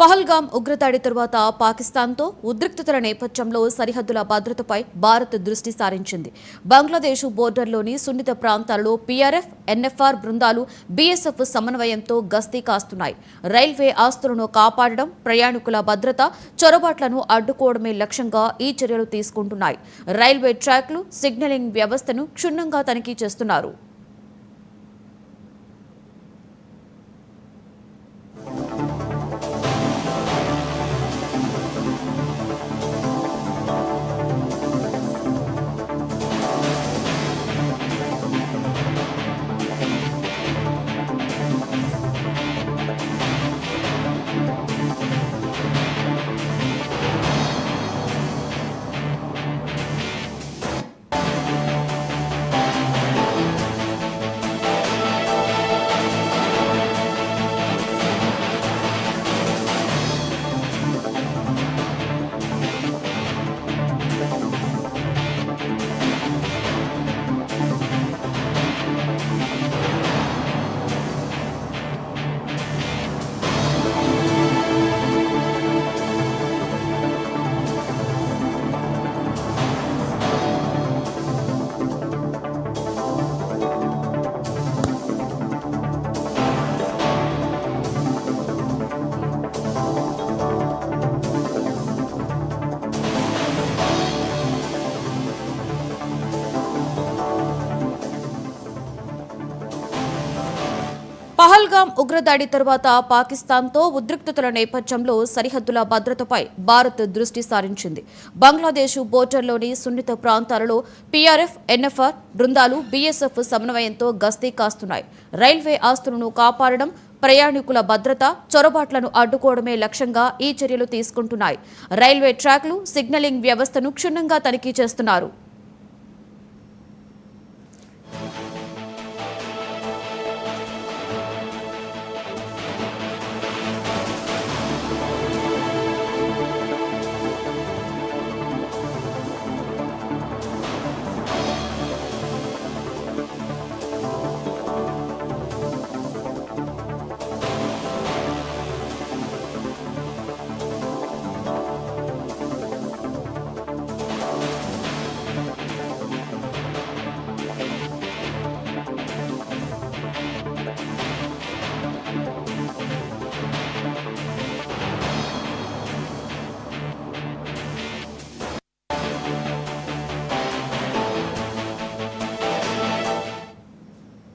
పహల్గామ్ ఉగ్రదాడి తరువాత పాకిస్తాన్తో ఉద్రిక్తతల నేపథ్యంలో సరిహద్దుల భద్రతపై భారత్ దృష్టి సారించింది. బంగ్లాదేశ్ బోర్డర్లోని సున్నిత ప్రాంతాల్లో పీఆర్ఎఫ్, ఎన్ఎఫ్ఆర్ బృందాలు బీఎస్ఎఫ్ సమన్వయంతో గస్తీ కాస్తున్నాయి. రైల్వే ఆస్తులను కాపాడడం, ప్రయాణికుల భద్రత, చొరబాట్లను అడ్డుకోవడమే లక్ష్యంగా ఈ చర్యలు తీసుకుంటున్నాయి. రైల్వే ట్రాక్లు, సిగ్నలింగ్ వ్యవస్థను క్షుణ్ణంగా తనిఖీ చేస్తున్నారు. పహల్గామ్ ఉగ్రదాడి తరువాత పాకిస్తాన్తో ఉద్రిక్తతల నేపథ్యంలో సరిహద్దుల భద్రతపై భారత్ దృష్టి సారించింది. బంగ్లాదేశ్ బోర్డర్లోని సున్నిత ప్రాంతాలలో పీఆర్ఎఫ్, ఎన్ఎఫ్ఆర్ బృందాలు బీఎస్ఎఫ్ సమన్వయంతో గస్తీ కాస్తున్నాయి. రైల్వే ఆస్తులను కాపాడడం, ప్రయాణికుల భద్రత, చొరబాట్లను అడ్డుకోవడమే లక్ష్యంగా ఈ చర్యలు తీసుకుంటున్నాయి. రైల్వే ట్రాక్లు, సిగ్నలింగ్ వ్యవస్థను క్షుణ్ణంగా తనిఖీ చేస్తున్నారు.